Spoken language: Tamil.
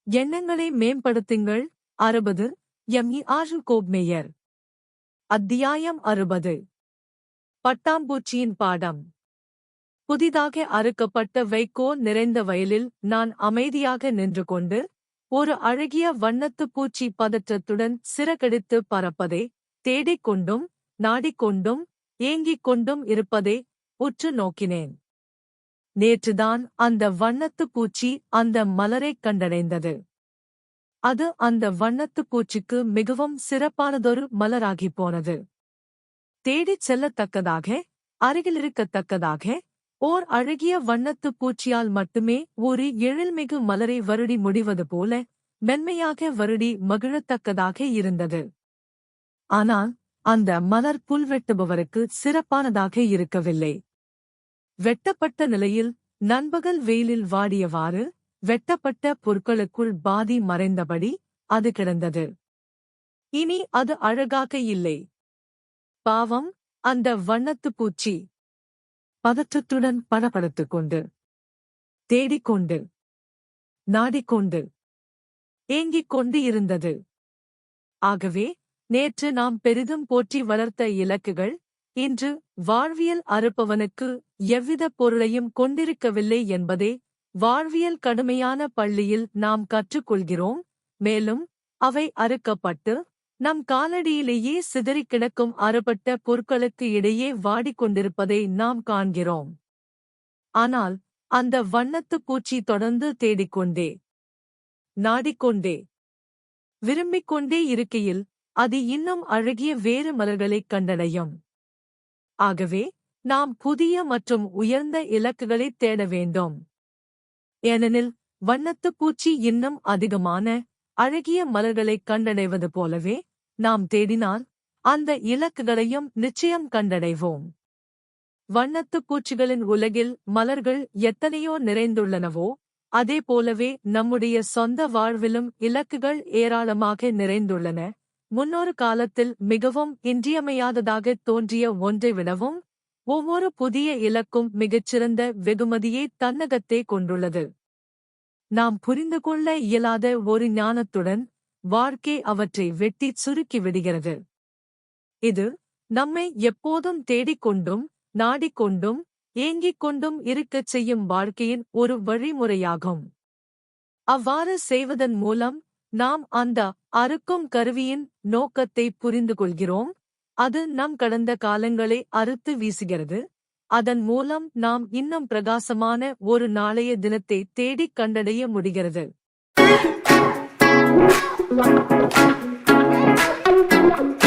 எண்ணங்களை மேம்படுத்துங்கள். 60 எம்.இ.ஆர். கோப்மேயர். அத்தியாயம் 60. பட்டாம்பூச்சியின் பாடம். புதிதாக அறுக்கப்பட்ட வைக்கோல் நிறைந்த வயலில் நான் அமைதியாக நின்று கொண்டு, ஒரு அழகிய வண்ணத்துப் பூச்சி பதற்றத்துடன் சிறகடித்து பறப்பதை, தேடிக்கொண்டும், நாடிக்கொண்டும், ஏங்கிக் கொண்டும் இருப்பதை உற்று நோக்கினேன். நேற்றுதான் அந்த வண்ணத்துப் பூச்சி அந்த மலரைக் கண்டடைந்தது. அது அந்த வண்ணத்துப் பூச்சிக்கு மிகவும் சிறப்பானதொரு மலராகிப் போனது. தேடிச் செல்லத்தக்கதாக, அருகிலிருக்கத்தக்கதாக, ஓர் அழகிய வண்ணத்துப் பூச்சியால் மட்டுமே ஒரு எழில்மிகு மலரை வருடி முடிவது போல, மென்மையாக வருடி மகிழத்தக்கதாக இருந்தது. ஆனால், அந்த மலர் புல் வெட்டுபவருக்கு சிறப்பானதாக இருக்கவில்லை. வெட்டப்பட்ட நிலையில், நண்பகல் வெயிலில் வாடியவாறு, வெட்டப்பட்ட பொருட்களுக்குள் பாதி மறைந்தபடி, அது கிடந்தது. இனி அது அழகாக இல்லை. பாவம், அந்த வண்ணத்துப் பூச்சி! பதற்றத்துடன் படபடத்துக் கொண்டு, தேடிக்கொண்டு, நாடிக்கொண்டு, ஏங்கிக் கொண்டு இருந்தது. ஆகவே, நேற்று நாம் பெரிதும் போற்றி வளர்த்த இலக்குகள், இன்று வாழ்வியல் அறுப்பவனுக்கு எவ்வித பொருளையும் கொண்டிருக்கவில்லை என்பதே வாழ்வியல் கடுமையான பள்ளியில் நாம் கற்றுக்கொள்கிறோம். மேலும், அவை அறுக்கப்பட்டு, நம் காலடியிலேயே சிதறிக் கிடக்கும் அறுபட்ட பொருட்களுக்கு இடையே வாடிக்கொண்டிருப்பதை நாம் காண்கிறோம். ஆனால், அந்த வண்ணத்துப் பூச்சி தொடர்ந்து தேடிக்கொண்டே, நாடிக்கொண்டே, விரும்பிக்கொண்டே இருக்கையில், அது இன்னும் அழகிய வேறு மலர்களைக் கண்டடையும். ஆகவே, நாம் புதிய மற்றும் உயர்ந்த இலக்குகளைத் தேட வேண்டும். ஏனெனில், வண்ணத்துப் பூச்சி இன்னும் அதிகமான, அழகிய மலர்களைக் கண்டடைவது போலவே, நாம் தேடினால், அந்த இலக்குகளையும் நிச்சயம் கண்டடைவோம். வண்ணத்துப் பூச்சிகளின் உலகில் மலர்கள் எத்தனையோ நிறைந்துள்ளனவோ, அதேபோலவே நம்முடைய சொந்த வாழ்விலும் இலக்குகள் ஏராளமாக நிறைந்துள்ளன. முன்னொரு காலத்தில் மிகவும் இன்றியமையாததாகத் தோன்றிய ஒன்றை விடவும், ஒவ்வொரு புதிய இலக்கும் மிகச்சிறந்த வெகுமதியை தன்னகத்தே கொண்டுள்ளது. நாம் புரிந்து கொள்ள இயலாத ஒரு ஞானத்துடன், வாழ்க்கை அவற்றை வெட்டிச் சுருக்கி விடுகிறது. இது, நம்மை எப்போதும் தேடிக்கொண்டும், நாடிக்கொண்டும், ஏங்கிக் கொண்டும் இருக்கச் செய்யும் வாழ்க்கையின் ஒரு வழிமுறையாகும். அவ்வாறு செய்வதன் மூலம், நாம் அந்த அறுக்கும் கருவியின் நோக்கத்தை புரிந்து கொள்கிறோம். அது நம் கடந்த காலங்களை அறுத்து வீசுகிறது. அதன் மூலம் நாம் இன்னும் பிரகாசமான ஒரு நாளைய தினத்தை தேடிக் கண்டடைய முடிகிறது.